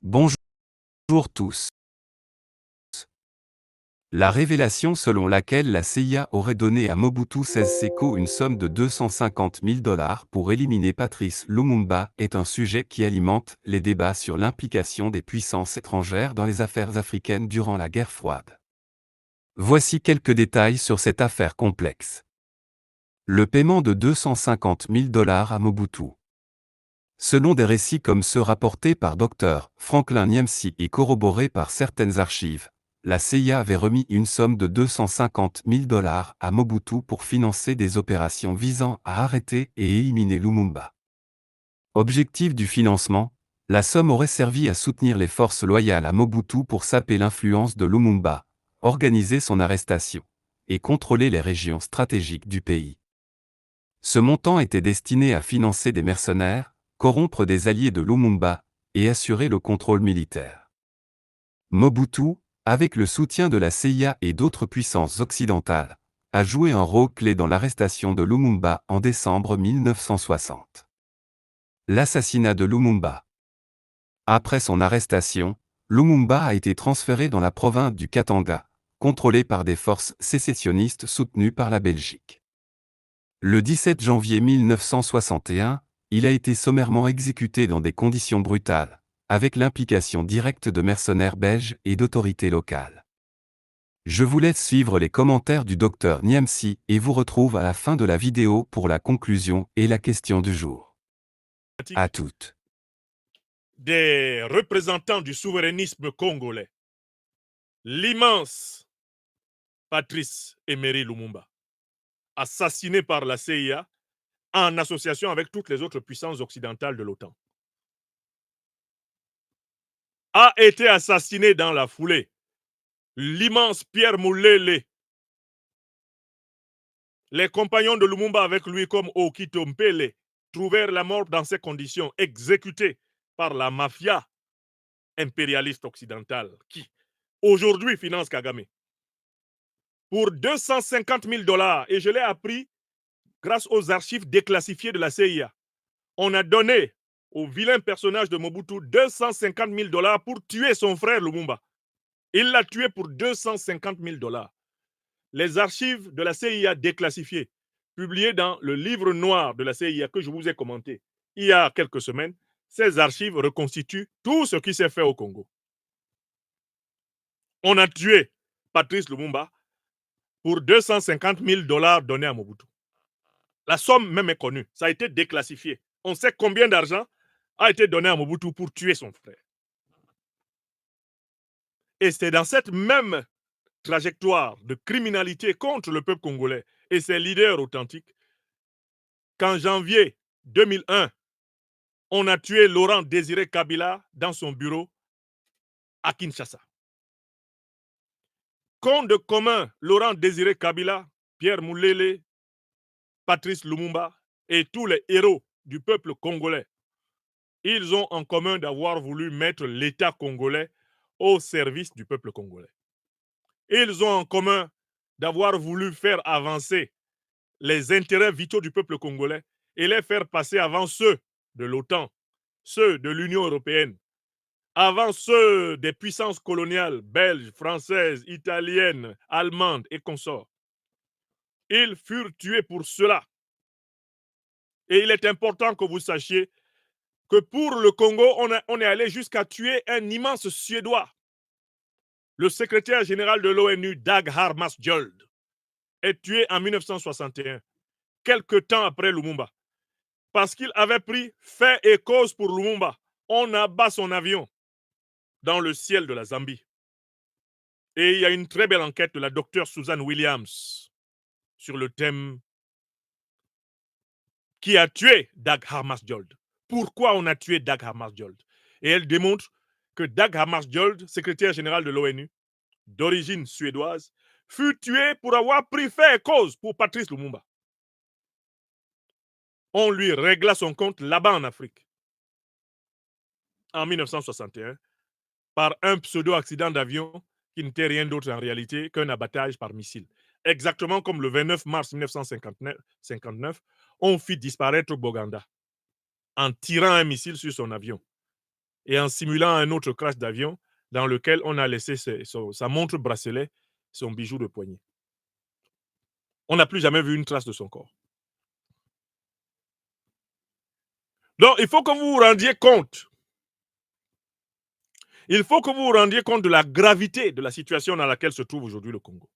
Bonjour tous. La révélation selon laquelle la CIA aurait donné à Mobutu Sese Seko une somme de 250 000 $ pour éliminer Patrice Lumumba est un sujet qui alimente les débats sur l'implication des puissances étrangères dans les affaires africaines durant la guerre froide. Voici quelques détails sur cette affaire complexe. Le paiement de 250 000 $ à Mobutu. Selon des récits comme ceux rapportés par Dr. Franklin Niemsi et corroborés par certaines archives, la CIA avait remis une somme de 250 000 $ à Mobutu pour financer des opérations visant à arrêter et éliminer Lumumba. Objectif du financement, la somme aurait servi à soutenir les forces loyales à Mobutu pour saper l'influence de Lumumba, organiser son arrestation et contrôler les régions stratégiques du pays. Ce montant était destiné à financer des mercenaires, corrompre des alliés de Lumumba et assurer le contrôle militaire. Mobutu, avec le soutien de la CIA et d'autres puissances occidentales, a joué un rôle clé dans l'arrestation de Lumumba en décembre 1960. L'assassinat de Lumumba. Après son arrestation, Lumumba a été transféré dans la province du Katanga, contrôlée par des forces sécessionnistes soutenues par la Belgique. Le 17 janvier 1961, il a été sommairement exécuté dans des conditions brutales, avec l'implication directe de mercenaires belges et d'autorités locales. Je vous laisse suivre les commentaires du docteur Niemsi et vous retrouve à la fin de la vidéo pour la conclusion et la question du jour. À toutes. Des représentants du souverainisme congolais, l'immense Patrice Emery Lumumba, assassiné par la CIA en association avec toutes les autres puissances occidentales de l'OTAN, a été assassiné dans la foulée. L'immense Pierre Moulele, les compagnons de Lumumba avec lui comme Okito Mpele, trouvèrent la mort dans ces conditions, exécutés par la mafia impérialiste occidentale qui, aujourd'hui, finance Kagame. Pour 250 000 $, et je l'ai appris grâce aux archives déclassifiées de la CIA. On a donné au vilain personnage de Mobutu 250 000 $ pour tuer son frère Lumumba. Il l'a tué pour 250 000 $. Les archives de la CIA déclassifiées, publiées dans le livre noir de la CIA que je vous ai commenté il y a quelques semaines, ces archives reconstituent tout ce qui s'est fait au Congo. On a tué Patrice Lumumba pour 250 000 $ donnés à Mobutu. La somme même est connue, ça a été déclassifié. On sait combien d'argent a été donné à Mobutu pour tuer son frère. Et c'est dans cette même trajectoire de criminalité contre le peuple congolais et ses leaders authentiques qu'en janvier 2001, on a tué Laurent Désiré Kabila dans son bureau à Kinshasa. Qu'ont de commun Laurent Désiré Kabila, Pierre Moulele, Patrice Lumumba et tous les héros du peuple congolais? Ils ont en commun d'avoir voulu mettre l'État congolais au service du peuple congolais. Ils ont en commun d'avoir voulu faire avancer les intérêts vitaux du peuple congolais et les faire passer avant ceux de l'OTAN, ceux de l'Union européenne, avant ceux des puissances coloniales belges, françaises, italiennes, allemandes et consorts. Ils furent tués pour cela. Et il est important que vous sachiez que pour le Congo, on est allé jusqu'à tuer un immense Suédois, le secrétaire général de l'ONU, Dag Hammarskjöld, est tué en 1961, quelque temps après Lumumba. Parce qu'il avait pris fait et cause pour Lumumba, on abat son avion dans le ciel de la Zambie. Et il y a une très belle enquête de la docteure Susan Williams sur le thème qui a tué Dag Hammarskjöld. Pourquoi on a tué Dag Hammarskjöld? Et elle démontre que Dag Hammarskjöld, secrétaire général de l'ONU, d'origine suédoise, fut tué pour avoir pris fait et cause pour Patrice Lumumba. On lui régla son compte là-bas en Afrique, en 1961, par un pseudo-accident d'avion qui n'était rien d'autre en réalité qu'un abattage par missile. Exactement comme le 29 mars 1959, on fit disparaître Boganda en tirant un missile sur son avion. et en simulant un autre crash d'avion dans lequel on a laissé sa montre bracelet, son bijou de poignet. On n'a plus jamais vu une trace de son corps. Donc, il faut que vous vous rendiez compte. Il faut que vous vous rendiez compte de la gravité de la situation dans laquelle se trouve aujourd'hui le Congo.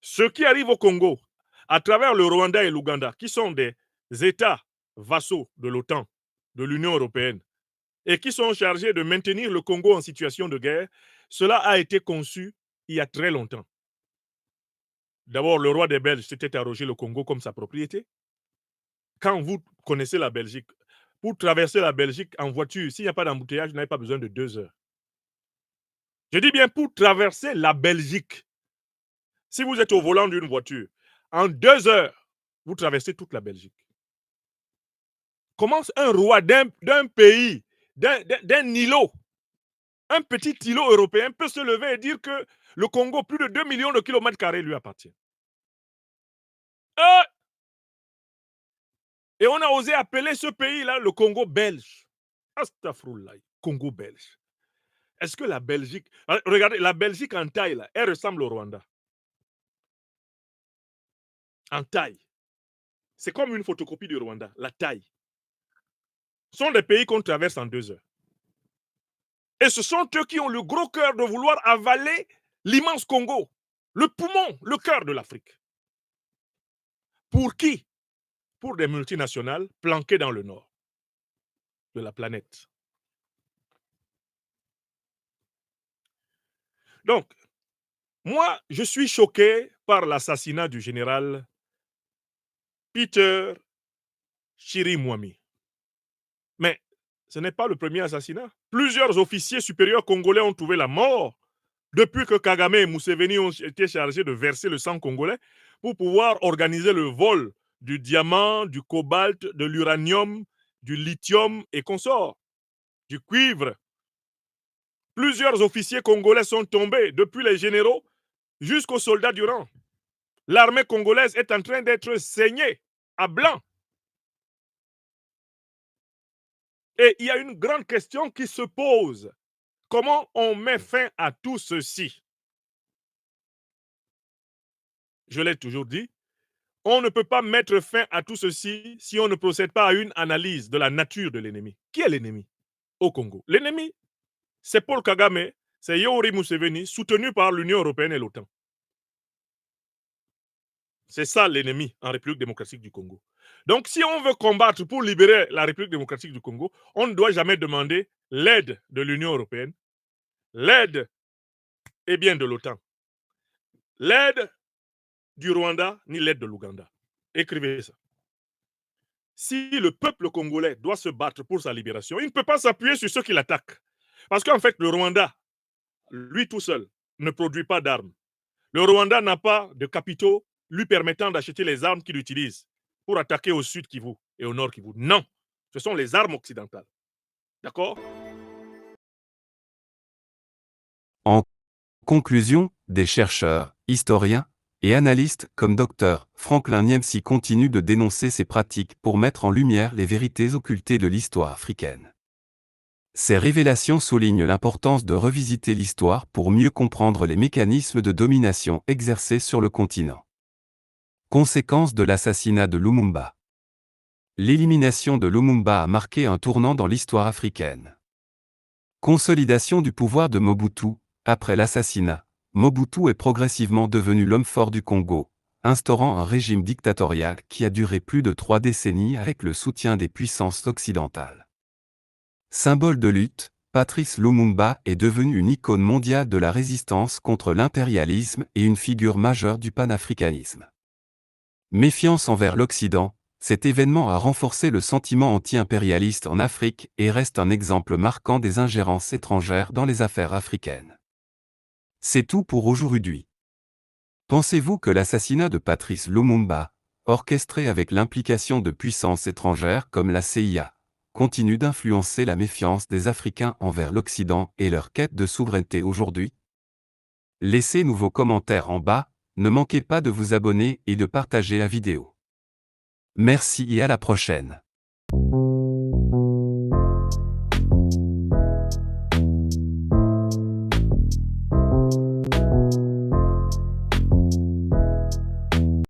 Ce qui arrive au Congo, à travers le Rwanda et l'Ouganda, qui sont des États vassaux de l'OTAN, de l'Union européenne, et qui sont chargés de maintenir le Congo en situation de guerre, cela a été conçu il y a très longtemps. D'abord, le roi des Belges s'était arrogé le Congo comme sa propriété. Quand vous connaissez la Belgique, pour traverser la Belgique en voiture, s'il n'y a pas d'embouteillage, vous n'avez pas besoin de 2 heures. Je dis bien pour traverser la Belgique. Si vous êtes au volant d'une voiture, en 2 heures, vous traversez toute la Belgique. Comment un roi d'un pays, d'un îlot, un petit îlot européen peut se lever et dire que le Congo, plus de 2 millions de kilomètres carrés, lui appartient? Et on a osé appeler ce pays-là le Congo belge. Astaghfirullah, Congo belge. Est-ce que la Belgique... Regardez, la Belgique en taille, là, elle ressemble au Rwanda. En taille. C'est comme une photocopie du Rwanda, la taille. Ce sont des pays qu'on traverse en 2 heures. Et ce sont eux qui ont le gros cœur de vouloir avaler l'immense Congo, le poumon, le cœur de l'Afrique. Pour qui? Pour des multinationales planquées dans le nord de la planète. Donc, moi, je suis choqué par l'assassinat du général Peter Chirimwami. Mais ce n'est pas le premier assassinat. Plusieurs officiers supérieurs congolais ont trouvé la mort depuis que Kagame et Museveni ont été chargés de verser le sang congolais pour pouvoir organiser le vol du diamant, du cobalt, de l'uranium, du lithium et consorts, du cuivre. Plusieurs officiers congolais sont tombés, depuis les généraux jusqu'aux soldats du rang. L'armée congolaise est en train d'être saignée à blanc. Et il y a une grande question qui se pose. Comment on met fin à tout ceci? Je l'ai toujours dit, on ne peut pas mettre fin à tout ceci si on ne procède pas à une analyse de la nature de l'ennemi. Qui est l'ennemi au Congo? L'ennemi, c'est Paul Kagame, c'est Yoweri Museveni, soutenu par l'Union européenne et l'OTAN. C'est ça l'ennemi en République démocratique du Congo. Donc, si on veut combattre pour libérer la République démocratique du Congo, on ne doit jamais demander l'aide de l'Union européenne, l'aide de l'OTAN, l'aide du Rwanda, ni l'aide de l'Ouganda. Écrivez ça. Si le peuple congolais doit se battre pour sa libération, il ne peut pas s'appuyer sur ceux qui l'attaquent. Parce qu'en fait, le Rwanda, lui tout seul, ne produit pas d'armes. Le Rwanda n'a pas de capitaux lui permettant d'acheter les armes qu'il utilise pour attaquer au sud Kivu et au nord Kivu. Non, ce sont les armes occidentales. D'accord? En conclusion, des chercheurs, historiens et analystes comme Dr Franklin Niemcy continuent de dénoncer ces pratiques pour mettre en lumière les vérités occultées de l'histoire africaine. Ces révélations soulignent l'importance de revisiter l'histoire pour mieux comprendre les mécanismes de domination exercés sur le continent. Conséquence de l'assassinat de Lumumba. L'élimination de Lumumba a marqué un tournant dans l'histoire africaine. Consolidation du pouvoir de Mobutu. Après l'assassinat, Mobutu est progressivement devenu l'homme fort du Congo, instaurant un régime dictatorial qui a duré plus de 3 décennies avec le soutien des puissances occidentales. Symbole de lutte, Patrice Lumumba est devenu une icône mondiale de la résistance contre l'impérialisme et une figure majeure du panafricanisme. Méfiance envers l'Occident, cet événement a renforcé le sentiment anti-impérialiste en Afrique et reste un exemple marquant des ingérences étrangères dans les affaires africaines. C'est tout pour aujourd'hui. Pensez-vous que l'assassinat de Patrice Lumumba, orchestré avec l'implication de puissances étrangères comme la CIA, continue d'influencer la méfiance des Africains envers l'Occident et leur quête de souveraineté aujourd'hui? Laissez-nous vos commentaires en bas, ne manquez pas de vous abonner et de partager la vidéo. Merci et à la prochaine.